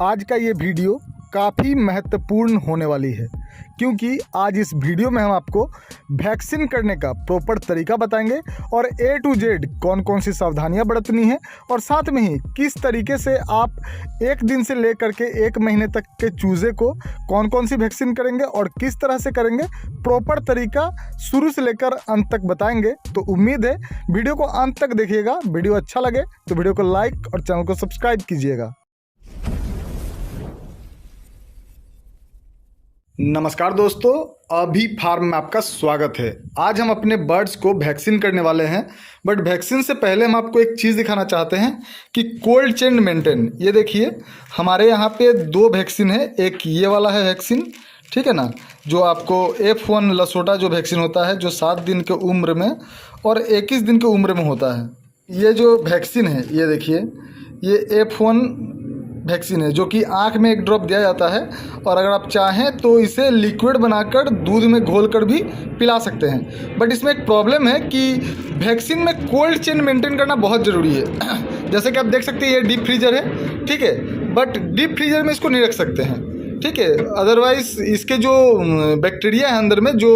आज का ये वीडियो काफ़ी महत्वपूर्ण होने वाली है, क्योंकि आज इस वीडियो में हम आपको वैक्सीन करने का प्रॉपर तरीका बताएंगे और A to Z कौन कौन सी सावधानियां बरतनी है और साथ में ही किस तरीके से आप एक दिन से लेकर के एक महीने तक के चूज़े को कौन कौन सी वैक्सीन करेंगे और किस तरह से करेंगे, प्रॉपर तरीका शुरू से लेकर अंत तक बताएंगे। तो उम्मीद है वीडियो को अंत तक देखिएगा। वीडियो अच्छा लगे तो वीडियो को लाइक और चैनल को सब्सक्राइब कीजिएगा। नमस्कार दोस्तों, अभी फार्म में आपका स्वागत है। आज हम अपने बर्ड्स को वैक्सीन करने वाले हैं, बट वैक्सीन से पहले हम आपको एक चीज़ दिखाना चाहते हैं कि कोल्ड चेन मेंटेन। ये देखिए, हमारे यहाँ पे 2 वैक्सीन है। एक ये वाला है वैक्सीन, ठीक है ना, जो आपको F1 लसोटा जो वैक्सीन होता है, जो 7 दिन के उम्र में और 21 दिन के उम्र में होता है। ये जो वैक्सीन है, ये देखिए, ये F1 वैक्सीन है, जो कि आँख में 1 ड्रॉप दिया जाता है और अगर आप चाहें तो इसे लिक्विड बनाकर दूध में घोलकर भी पिला सकते हैं। बट इसमें एक प्रॉब्लम है कि वैक्सीन में कोल्ड चेन मेंटेन करना बहुत ज़रूरी है। जैसे कि आप देख सकते हैं, ये डीप फ्रीजर है, ठीक है, बट डीप फ्रीजर में इसको नहीं रख सकते हैं, ठीक है। अदरवाइज़ इसके जो बैक्टीरिया है अंदर में, जो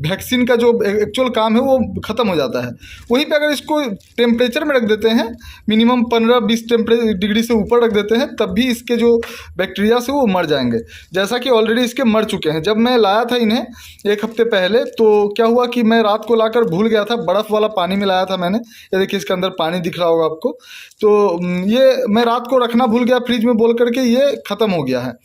वैक्सीन का जो एक्चुअल काम है वो ख़त्म हो जाता है। वहीं पे अगर इसको टेम्परेचर में रख देते हैं, मिनिमम 15-20 डिग्री से ऊपर रख देते हैं, तब भी इसके जो बैक्टीरिया से वो मर जाएंगे। जैसा कि ऑलरेडी इसके मर चुके हैं। जब मैं लाया था इन्हें 1 हफ्ते पहले, तो क्या हुआ कि मैं रात को लाकर भूल गया था, बर्फ़ वाला पानी में लाया था मैंने। ये देखिए, इसके अंदर पानी दिख रहा होगा आपको। तो ये मैं रात को रखना भूल गया फ्रिज में बोल करके, ये ख़त्म हो गया है।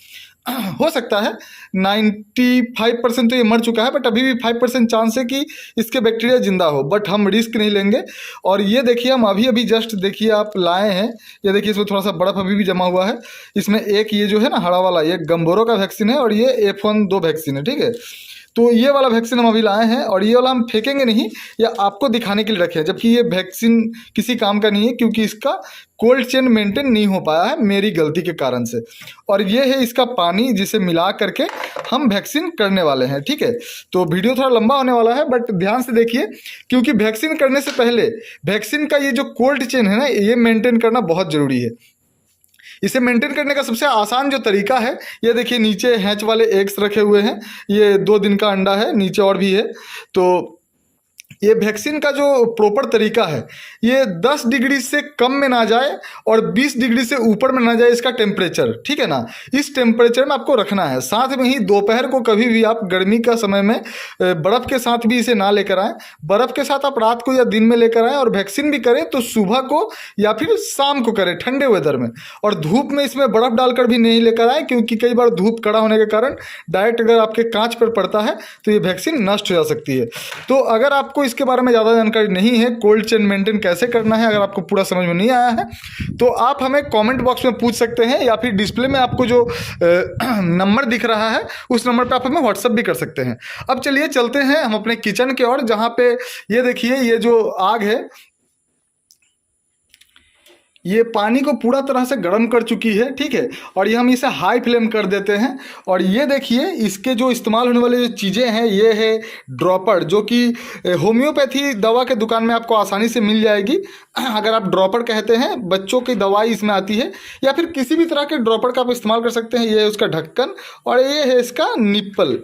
हो सकता है 95% तो ये मर चुका है, बट अभी भी 5% चांस है कि इसके बैक्टीरिया जिंदा हो, बट हम रिस्क नहीं लेंगे। और ये देखिए, हम अभी जस्ट देखिए आप लाए हैं, ये देखिए, इसमें थोड़ा सा बर्फ़ अभी भी जमा हुआ है। इसमें एक ये जो है ना हरा वाला, ये गम्बोरो का वैक्सीन है और ये F1 2 वैक्सीन है, ठीक है। तो ये वाला वैक्सीन हम अभी लाए हैं और ये वाला हम फेंकेंगे नहीं, या आपको दिखाने के लिए रखे हैं, जबकि ये वैक्सीन किसी काम का नहीं है, क्योंकि इसका कोल्ड चेन मेंटेन नहीं हो पाया है मेरी गलती के कारण से। और ये है इसका पानी, जिसे मिला करके हम वैक्सीन करने वाले हैं, ठीक है। तो वीडियो थोड़ा लंबा होने वाला है, बट ध्यान से देखिए, क्योंकि वैक्सीन करने से पहले वैक्सीन का ये जो कोल्ड चेन है ना, ये मेंटेन करना बहुत ज़रूरी है। इसे मेंटेन करने का सबसे आसान जो तरीका है, ये देखिए, नीचे हैच वाले एग्स रखे हुए हैं। ये 2 दिन का अंडा है, नीचे और भी है। तो ये वैक्सीन का जो प्रॉपर तरीका है, ये 10 डिग्री से कम में ना जाए और 20 डिग्री से ऊपर में ना जाए इसका टेम्परेचर, ठीक है ना। इस टेम्परेचर में आपको रखना है। साथ में ही दोपहर को कभी भी आप गर्मी का समय में बर्फ़ के साथ भी इसे ना लेकर आएँ। बर्फ़ के साथ आप रात को या दिन में लेकर आएँ, और वैक्सीन भी करें तो सुबह को या फिर शाम को करें, ठंडे वेदर में। और धूप में इसमें बर्फ़ डालकर भी नहीं लेकर आएँ, क्योंकि कई बार धूप कड़ा होने के कारण डायरेक्ट अगर आपके कांच पर पड़ता है तो ये वैक्सीन नष्ट हो जा सकती है। तो अगर आपको इसके बारे में ज़्यादा जानकारी नहीं है, कोल्ड चेन मेंटेन कैसे करना है, अगर आपको पूरा समझ में नहीं आया है, तो आप हमें कमेंट बॉक्स में पूछ सकते हैं, या फिर डिस्प्ले में आपको जो नंबर दिख रहा है उस नंबर पे आप हमें व्हाट्सअप भी कर सकते हैं। अब चलिए चलते हैं हम अपने किचन के ओर, जहाँ पे ये देखिए, ये जो आग है, ये पानी को पूरा तरह से गर्म कर चुकी है, ठीक है। और ये हम इसे हाई फ्लेम कर देते हैं। और ये देखिए, इसके जो इस्तेमाल होने वाली जो चीज़ें हैं, ये है ड्रॉपर, जो कि होम्योपैथी दवा के दुकान में आपको आसानी से मिल जाएगी। अगर आप ड्रॉपर कहते हैं, बच्चों की दवाई इसमें आती है, या फिर किसी भी तरह के ड्रॉपर का आप इस्तेमाल कर सकते हैं। ये है उसका ढक्कन और ये है इसका निप्पल,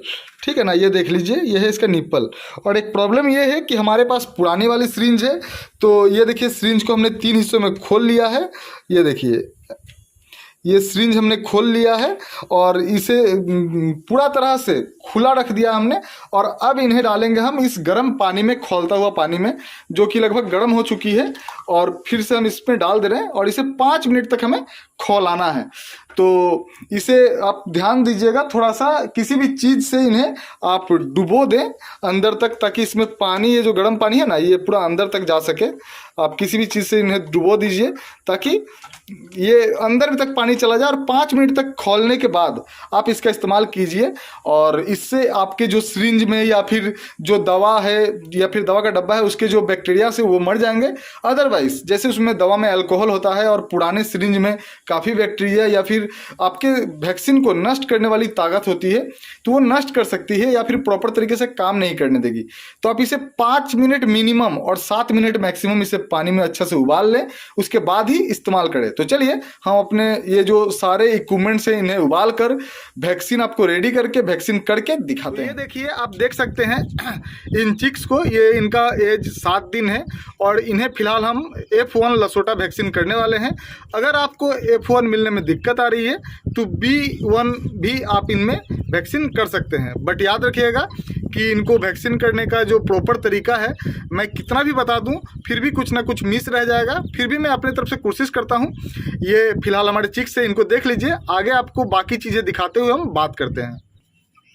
ठीक है ना। ये देख लीजिए, ये है इसका निप्पल। और एक प्रॉब्लम ये है कि हमारे पास पुरानी वाली सिरिंज है, तो ये देखिए, सिरिंज को हमने 3 हिस्सों में खोल लिया है। ये देखिए, ये सिरिंज हमने खोल लिया है और इसे पूरा तरह से खुला रख दिया हमने। और अब इन्हें डालेंगे हम इस गर्म पानी में, खौलता हुआ पानी में, जो कि लगभग गर्म हो चुकी है। और फिर से हम इसमें डाल दे रहे हैं और इसे 5 मिनट तक हमें खौलाना है। तो इसे आप ध्यान दीजिएगा, थोड़ा सा किसी भी चीज़ से इन्हें आप डुबो दें अंदर तक, ताकि इसमें पानी, ये जो गर्म पानी है ना, ये पूरा अंदर तक जा सके। आप किसी भी चीज़ से इन्हें डुबो दीजिए, ताकि ये अंदर तक पानी चला जाए। और 5 मिनट तक खौलने के बाद आप इसका इस्तेमाल कीजिए। और इसे इससे आपके जो सिरिंज में या फिर जो दवा है या फिर दवा का डब्बा है उसके जो बैक्टीरिया से वो मर जाएंगे। अदरवाइज जैसे उसमें दवा में अल्कोहल होता है और पुराने सिरिंज में काफ़ी बैक्टीरिया या फिर आपके वैक्सीन को नष्ट करने वाली ताकत होती है, तो वो नष्ट कर सकती है या फिर प्रॉपर तरीके से काम नहीं करने देगी। तो आप इसे 5 मिनट मिनिमम और 7 मिनट मैक्सिमम इसे पानी में अच्छा से उबाल लें, उसके बाद ही इस्तेमाल करें। तो चलिए हम अपने ये जो सारे इक्विपमेंट्स हैं इन्हें उबाल कर वैक्सीन आपको रेडी करके वैक्सीन करके दिखाते हैं। ये देखिए, आप देख सकते हैं इन चिक्स को, ये इनका एज 7 दिन है और इन्हें फिलहाल हम F1 लसोटा वैक्सीन करने वाले हैं। अगर आपको F1 मिलने में दिक्कत आ रही है तो B1 भी आप इनमें वैक्सीन कर सकते हैं, बट याद रखिएगा कि इनको वैक्सीन करने का जो प्रॉपर तरीका है, मैं कितना भी बता दूं फिर भी कुछ ना कुछ मिस रह जाएगा। फिर भी मैं अपनी तरफ से कोशिश करता हूं। ये फिलहाल हमारे चिक्स से, इनको देख लीजिए, आगे आपको बाकी चीज़ें दिखाते हुए हम बात करते हैं।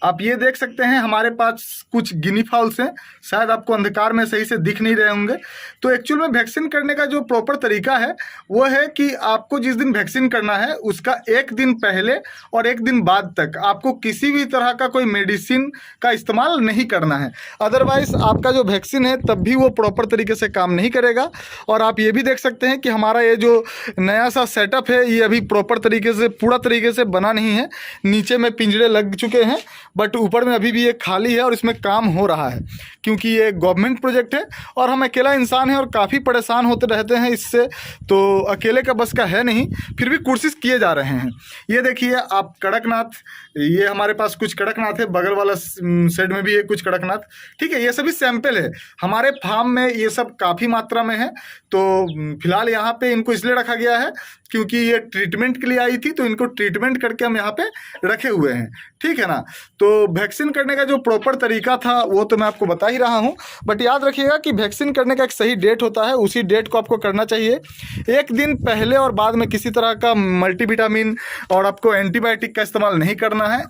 आप ये देख सकते हैं हमारे पास कुछ गिनी फाउल्स हैं, शायद आपको अंधकार में सही से दिख नहीं रहे होंगे। तो एक्चुअल में वैक्सीन करने का जो प्रॉपर तरीका है वो है कि आपको जिस दिन वैक्सीन करना है उसका 1 दिन पहले और 1 दिन बाद तक आपको किसी भी तरह का कोई मेडिसिन का इस्तेमाल नहीं करना है। अदरवाइज आपका जो वैक्सीन है तब भी वो प्रॉपर तरीके से काम नहीं करेगा। और आप ये भी देख सकते हैं कि हमारा ये जो नया सा सेटअप है ये अभी प्रॉपर तरीके से, पूरा तरीके से बना नहीं है। नीचे में पिंजरे लग चुके हैं बट ऊपर में अभी भी ये खाली है और इसमें काम हो रहा है, क्योंकि ये गवर्नमेंट प्रोजेक्ट है और हम अकेला इंसान हैं और काफ़ी परेशान होते रहते हैं इससे, तो अकेले का बस का है नहीं, फिर भी कोशिश किए जा रहे हैं। ये देखिए आप कड़कनाथ, ये हमारे पास कुछ कड़कनाथ है, बगल वाला साइड में भी है कुछ कड़कनाथ। ठीक है, ये सभी सैंपल है हमारे फार्म में, ये सब काफ़ी मात्रा में है। तो फिलहाल यहाँ पे इनको इसलिए रखा गया है क्योंकि ये ट्रीटमेंट के लिए आई थी, तो इनको ट्रीटमेंट करके हम यहाँ पे रखे हुए हैं। ठीक है ना। तो वैक्सीन करने का जो प्रॉपर तरीका था वो तो मैं आपको बता ही रहा हूँ, बट याद रखिएगा कि वैक्सीन करने का एक सही डेट होता है, उसी डेट को आपको करना चाहिए। 1 दिन पहले और बाद में किसी तरह का मल्टीविटामिन और आपको एंटीबायोटिक का इस्तेमाल नहीं करना है।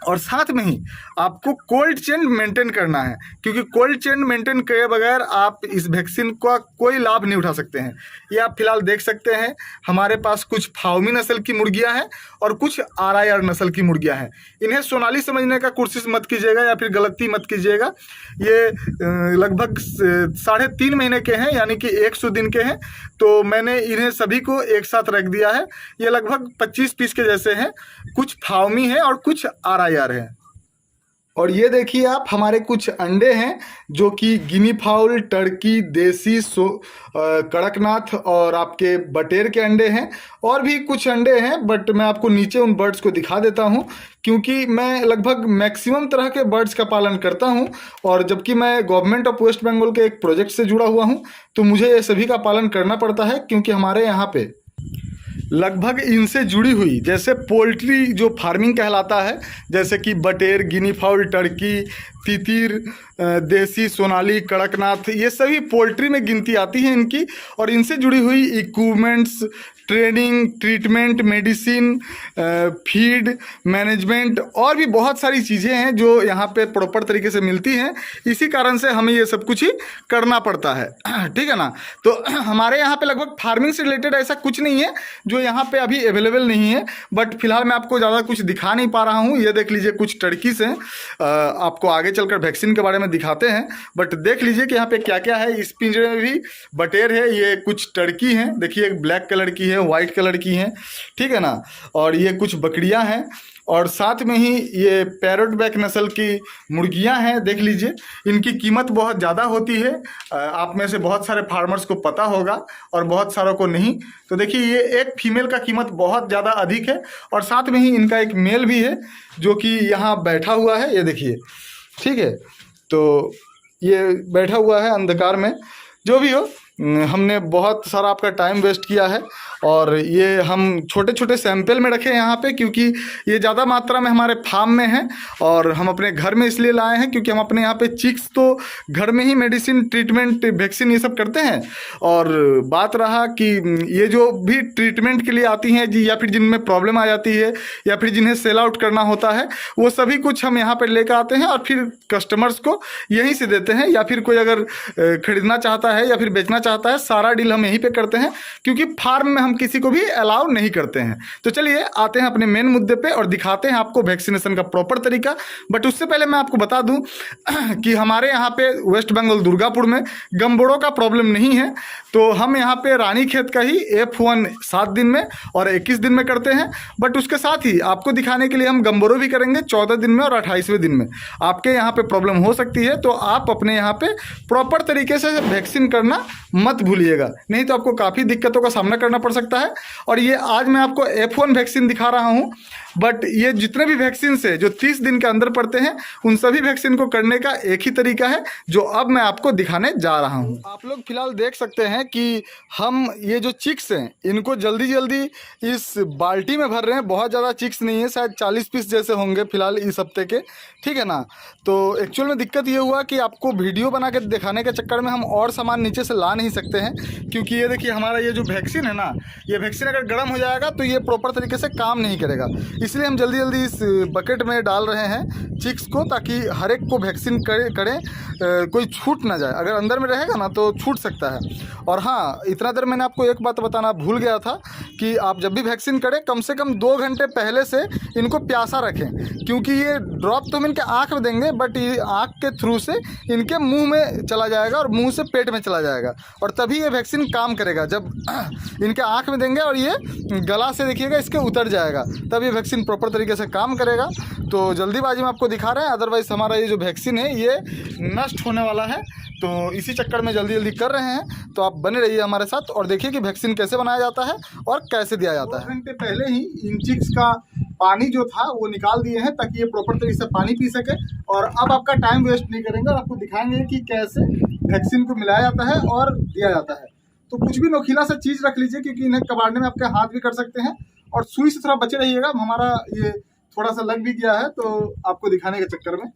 और साथ में ही आपको कोल्ड चेन मेंटेन करना है, क्योंकि कोल्ड चेन मेंटेन किए बगैर आप इस वैक्सीन का कोई लाभ नहीं उठा सकते हैं। ये आप फिलहाल देख सकते हैं हमारे पास कुछ फाउमी नस्ल की मुर्गियां हैं और कुछ RIR नस्ल की मुर्गियां हैं। इन्हें सोनाली समझने का कोशिश मत कीजिएगा या फिर गलती मत कीजिएगा। ये लगभग 3.5 महीने के हैं, यानी कि 100 दिन के हैं। तो मैंने इन्हें सभी को एक साथ रख दिया है। ये लगभग 25 पीस के जैसे हैं, कुछ फाउमी हैं और कुछ RIR है। और ये देखिए आप, हमारे कुछ अंडे हैं जो कि गिनी फाउल, टर्की, देसी, कड़कनाथ और आपके बटेर के अंडे हैं। और भी कुछ अंडे हैं बट मैं आपको नीचे उन बर्ड्स को दिखा देता हूं, क्योंकि मैं लगभग मैक्सिमम तरह के बर्ड्स का पालन करता हूं। और जबकि मैं गवर्नमेंट ऑफ वेस्ट बंगाल के एक प्रोजेक्ट से जुड़ा हुआ हूं, तो मुझे ये सभी का पालन करना पड़ता है, क्योंकि हमारे यहाँ पे लगभग इनसे जुड़ी हुई, जैसे पोल्ट्री जो फार्मिंग कहलाता है, जैसे कि बटेर, गिनी फाउल, टर्की, तितिर, देसी, सोनाली, कड़कनाथ, ये सभी पोल्ट्री में गिनती आती है इनकी। और इनसे जुड़ी हुई equipments, training, treatment, medicine, feed management और भी बहुत सारी चीज़ें हैं जो यहाँ पे प्रॉपर तरीके से मिलती हैं। इसी कारण से हमें ये सब कुछ ही करना पड़ता है। ठीक है ना। तो हमारे यहाँ पे लगभग फार्मिंग से रिलेटेड ऐसा कुछ नहीं है जो यहाँ पे अभी अवेलेबल नहीं है, बट फिलहाल मैं आपको ज़्यादा कुछ दिखा नहीं पा रहा हूँ। ये देख लीजिए कुछ टर्कीज हैं, आपको आगे चलकर वैक्सीन के बारे में दिखाते हैं, बट देख लीजिए कि यहाँ पे क्या क्या है। इस पिंजरे में भी बटेर है, ये कुछ टर्की हैं, देखिए एक ब्लैक कलर की है, वाइट कलर की हैं। ठीक है ना। और ये कुछ बकरियां हैं और साथ में ही ये पैरोट बैक नस्ल की मुर्गियां हैं, देख लीजिए। इनकी कीमत बहुत ज़्यादा होती है, आप में से बहुत सारे फार्मर्स को पता होगा और बहुत सारों को नहीं। तो देखिए ये एक फीमेल का कीमत बहुत ज़्यादा अधिक है और साथ में ही इनका एक मेल भी है जो कि यहाँ बैठा हुआ है, ये देखिए। ठीक है, तो ये बैठा हुआ है अंधकार में। जो भी हो, हमने बहुत सारा आपका टाइम वेस्ट किया है और ये हम छोटे छोटे सैंपल में रखे यहाँ पे, क्योंकि ये ज़्यादा मात्रा में हमारे फार्म में है और हम अपने घर में इसलिए लाए हैं क्योंकि हम अपने यहाँ पे चिक्स तो घर में ही मेडिसिन, ट्रीटमेंट, वैक्सीन ये सब करते हैं। और बात रहा कि ये जो भी ट्रीटमेंट के लिए आती हैं जी, या फिर जिनमें प्रॉब्लम आ जाती है या फिर जिन्हें सेल आउट करना होता है, वो सभी कुछ हम यहाँ पर लेकर आते हैं और फिर कस्टमर्स को यहीं से देते हैं। या फिर कोई अगर खरीदना चाहता है या फिर बेचना चाहता है, सारा डील हम यहीं पर करते हैं, क्योंकि फार्म में हम हम किसी को भी अलाउ नहीं करते हैं। तो चलिए आते हैं अपने मेन मुद्दे पे और दिखाते हैं आपको वैक्सीनेशन का प्रॉपर तरीका। बट उससे पहले मैं आपको बता दूं कि हमारे यहाँ पे वेस्ट बंगाल दुर्गापुर में गम्बोड़ों का प्रॉब्लम नहीं है। तो हम यहाँ पे रानीखेत का ही F1 7 दिन में और 21 दिन में करते हैं। बट उसके साथ ही आपको दिखाने के लिए हम गम्बोड़ो भी करेंगे 14 दिन में और 28वें दिन में। आपके यहाँ पे प्रॉब्लम हो सकती है तो आप अपने यहाँ पे प्रॉपर तरीके से वैक्सीन करना मत भूलिएगा, नहीं तो आपको काफ़ी दिक्कतों का सामना करना पड़ सकता है। और ये आज मैं आपको F1 वैक्सीन दिखा रहा हूँ, बट ये जितने भी वैक्सीन है जो 30 दिन के अंदर पड़ते हैं उन सभी वैक्सीन को करने का एक ही तरीका है जो अब मैं आपको दिखाने जा रहा हूँ। आप लोग फिलहाल देख सकते हैं कि हम ये जो चिक्स हैं इनको जल्दी जल्दी इस बाल्टी में भर रहे हैं। बहुत ज़्यादा चिक्स नहीं है, शायद 40 पीस जैसे होंगे फिलहाल इस हफ्ते के, ठीक है ना। तो एक्चुअल में दिक्कत ये हुआ कि आपको वीडियो बना के दिखाने के चक्कर में हम और सामान नीचे से ला नहीं सकते हैं, क्योंकि ये देखिए हमारा ये जो वैक्सीन है ना, ये वैक्सीन अगर गर्म हो जाएगा तो ये प्रॉपर तरीके से काम नहीं करेगा। इसलिए हम जल्दी जल्दी इस बकेट में डाल रहे हैं चिक्स को, ताकि हर एक को वैक्सीन करें कोई छूट ना जाए। अगर अंदर में रहेगा ना तो छूट सकता है। और हाँ, इतना देर मैंने आपको एक बात बताना भूल गया था कि आप जब भी वैक्सीन करें कम से कम 2 घंटे पहले से इनको प्यासा रखें, क्योंकि ये ड्रॉप तो हम इनके आँख में देंगे बट ये आँख के थ्रू से इनके मुंह में चला जाएगा और मुंह से पेट में चला जाएगा, और तभी ये वैक्सीन काम करेगा। जब इनके आँख में देंगे और ये गला से देखिएगा इसके उतर जाएगा, तब ये वैक्सीन प्रॉपर तरीके से काम करेगा। तो जल्दीबाजी में आपको दिखा रहे हैं, अदरवाइज हमारा ये जो वैक्सीन है ये नष्ट होने वाला है। तो इसी चक्कर में जल्दी जल्दी कर रहे हैं। तो आप बने रहिए हमारे साथ और देखिए कि वैक्सीन कैसे बनाया जाता है और कैसे दिया जाता है। 2 घंटे पहले ही इन चिक्स का पानी जो था वो निकाल दिए हैं ताकि ये प्रॉपर तरीके से पानी पी सके। और अब आपका टाइम वेस्ट नहीं करेंगे और आपको दिखाएंगे कि कैसे वैक्सीन को मिलाया जाता है और दिया जाता है। तो कुछ भी नोखीला सा चीज़ रख लीजिए, क्योंकि इन्हें कबाड़ने में आपके हाथ भी कर सकते हैं। और सुई से थोड़ा बचे रहिएगा, हमारा ये थोड़ा सा लग भी गया है तो आपको दिखाने के चक्कर में।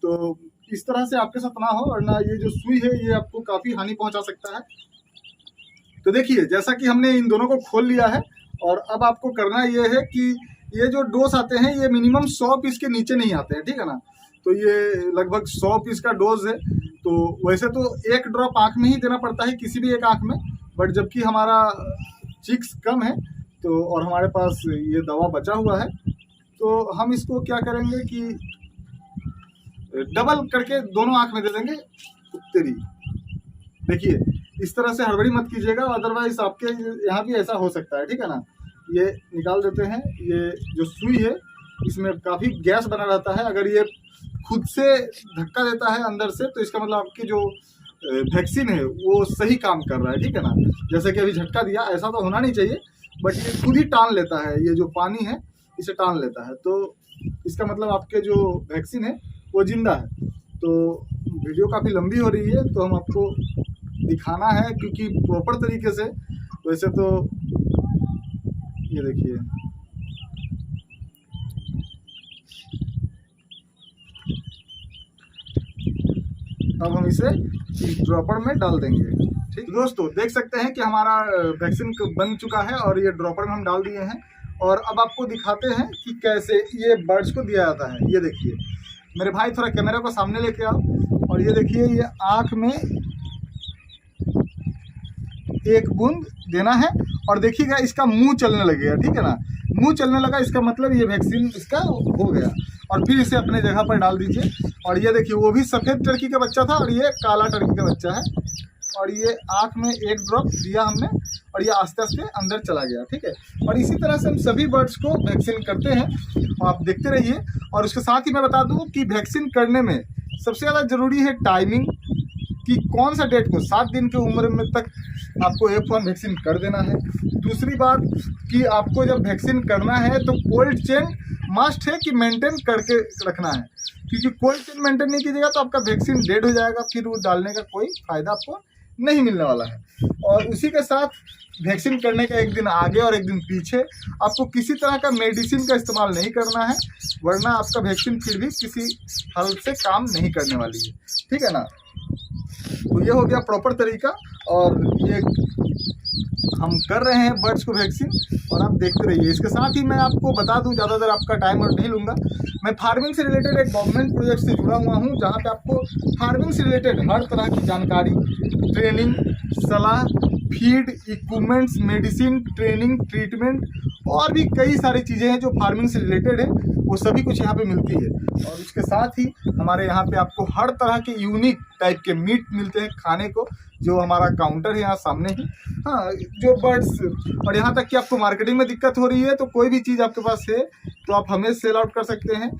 तो इस तरह से आपके साथ ना हो, और ना ये जो सुई है ये आपको काफ़ी हानि पहुंचा सकता है। तो देखिए जैसा कि हमने इन दोनों को खोल लिया है, और अब आपको करना ये है कि ये जो डोज आते हैं ये मिनिमम 100 पीस के नीचे नहीं आते हैं, ठीक है ना। तो ये लगभग 100 पीस का डोज है। तो वैसे तो 1 ड्रॉप आँख में ही देना पड़ता है, किसी भी एक आँख में, बट जबकि हमारा चिक्स कम है तो और हमारे पास ये दवा बचा हुआ है, तो हम इसको क्या करेंगे कि डबल करके दोनों आँख में दे देंगे। तेरी देखिए इस तरह से हड़बड़ी मत कीजिएगा, अदरवाइज आपके यहाँ भी ऐसा हो सकता है, ठीक है ना। ये निकाल देते हैं। ये जो सुई है इसमें काफ़ी गैस बना रहता है, अगर ये खुद से धक्का देता है अंदर से तो इसका मतलब आपकी जो वैक्सीन है वो सही काम कर रहा है, ठीक है ना। जैसे कि अभी झटका दिया, ऐसा तो होना नहीं चाहिए, बट ये खुद ही टान लेता है, ये जो पानी है इसे टान लेता है। तो इसका मतलब आपके जो वैक्सीन है वो जिंदा है। तो वीडियो काफ़ी लंबी हो रही है तो हम आपको दिखाना है, क्योंकि प्रॉपर तरीके से। वैसे तो ये देखिए अब हम इसे ड्रॉपर में डाल देंगे। ठीक दोस्तों, देख सकते हैं कि हमारा वैक्सीन बन चुका है और ये ड्रॉपर में हम डाल दिए हैं। और अब आपको दिखाते हैं कि कैसे ये बर्ड्स को दिया जाता है। ये देखिए मेरे भाई, थोड़ा कैमरा को सामने लेके आओ, और ये देखिए ये आँख में 1 बूंद देना है, और देखिएगा इसका मुंह चलने लगेगा, ठीक है ना। मुंह चलने लगा इसका मतलब ये वैक्सीन इसका हो गया। और फिर इसे अपने जगह पर डाल दीजिए। और ये देखिए वो भी सफ़ेद टर्की का बच्चा था और ये काला टर्की का बच्चा है। और ये आँख में 1 ड्रॉप दिया हमने, और ये आस्ते आस्ते अंदर चला गया, ठीक है। और इसी तरह से हम सभी बर्ड्स को वैक्सीन करते हैं, और आप देखते रहिए। और उसके साथ ही मैं बता दूं कि वैक्सीन करने में सबसे ज़्यादा ज़रूरी है टाइमिंग, कि कौन सा डेट को 7 दिन की उम्र में तक आपको F1 वैक्सीन कर देना है। दूसरी बात कि आपको जब वैक्सीन करना है तो कोल्ड चेन मस्ट है कि मेंटेन करके रखना है, क्योंकि कोल्ड चेन मेंटेन नहीं कीजिएगा तो आपका वैक्सीन डेड हो जाएगा, फिर वो डालने का कोई फ़ायदा आपको नहीं मिलने वाला है। और उसी के साथ वैक्सीन करने का 1 दिन आगे और 1 दिन पीछे आपको किसी तरह का मेडिसिन का इस्तेमाल नहीं करना है, वरना आपका वैक्सीन फिर भी किसी हल से काम नहीं करने वाली है, ठीक है ना। तो ये हो गया प्रॉपर तरीका, और ये हम कर रहे हैं बर्ड्स को वैक्सीन, और आप देखते रहिए। इसके साथ ही मैं आपको बता दूं, ज़्यादा देर आपका टाइम और नहीं लूँगा, मैं फार्मिंग से रिलेटेड एक गवर्नमेंट प्रोजेक्ट से जुड़ा हुआ हूं, जहां पे आपको फार्मिंग से रिलेटेड हर तरह की जानकारी, ट्रेनिंग, सलाह feed, equipments, medicine, training, treatment और भी कई सारी चीज़ें हैं जो फार्मिंग से रिलेटेड है, वो सभी कुछ यहाँ पे मिलती है। और इसके साथ ही हमारे यहाँ पे आपको हर तरह के यूनिक टाइप के मीट मिलते हैं खाने को, जो हमारा काउंटर है यहाँ सामने ही। हाँ, जो बर्ड्स, और यहाँ तक कि आपको मार्केटिंग में दिक्कत हो रही है तो कोई भी चीज़ आपके पास है तो आप हमें सेल आउट कर सकते हैं।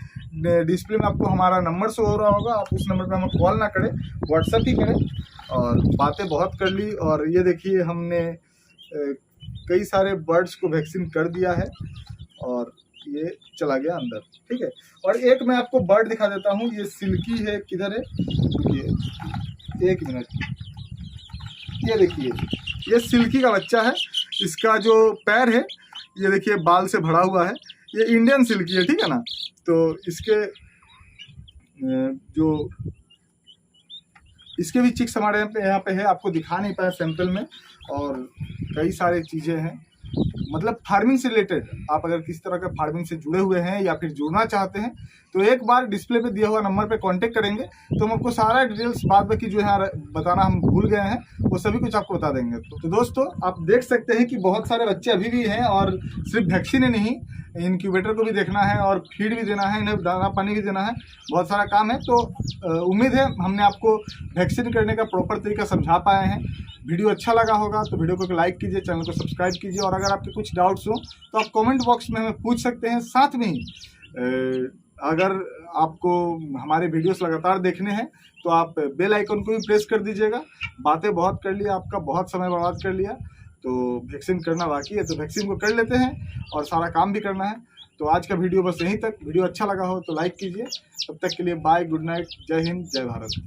डिस्प्ले में आपको हमारा नंबर शो हो रहा होगा, आप उस नंबर पे हमें कॉल ना करें, व्हाट्सएप ही करें। और बातें बहुत कर ली, और ये देखिए हमने कई सारे बर्ड्स को वैक्सीन कर दिया है और ये चला गया अंदर, ठीक है। और एक मैं आपको बर्ड दिखा देता हूँ, ये सिल्की है, किधर है ये, एक मिनट, ये देखिए, ये सिल्की का बच्चा है। इसका जो पैर है ये देखिए बाल से भरा हुआ है, ये इंडियन सिल्की है, ठीक है ना। तो इसके जो इसके भी चिक्स हमारे यहाँ पे है, आपको दिखा नहीं पाया सैंपल में। और कई सारी चीज़ें हैं, मतलब फार्मिंग से रिलेटेड। आप अगर किसी तरह का फार्मिंग से जुड़े हुए हैं या फिर जुड़ना चाहते हैं तो एक बार डिस्प्ले पे दिया हुआ नंबर पे कांटेक्ट करेंगे तो हम आपको सारा डिटेल्स बाद बाकी जो है बताना हम भूल गए हैं वो सभी कुछ आपको बता देंगे। तो दोस्तों आप देख सकते हैं कि बहुत सारे बच्चे अभी भी हैं, और सिर्फ वैक्सीन ही नहीं, इनक्यूबेटर को भी देखना है और फीड भी देना है, इन्हें दाना पानी भी देना है, बहुत सारा काम है। तो उम्मीद है हमने आपको वैक्सीन करने का प्रॉपर तरीका समझा पाए हैं। वीडियो अच्छा लगा होगा तो वीडियो को लाइक कीजिए, चैनल को सब्सक्राइब कीजिए, और अगर आपके कुछ डाउट्स हो तो आप कमेंट बॉक्स में हमें पूछ सकते हैं। साथ में ही अगर आपको हमारे वीडियोस लगातार देखने हैं तो आप बेल आइकन को भी प्रेस कर दीजिएगा। बातें बहुत कर लिया, आपका बहुत समय बर्बाद कर लिया, तो वैक्सीन करना बाकी है तो वैक्सीन को कर लेते हैं और सारा काम भी करना है। तो आज का वीडियो बस यहीं तक। वीडियो अच्छा लगा हो तो लाइक कीजिए। तब तक के लिए बाय, गुड नाइट, जय हिंद, जय भारत।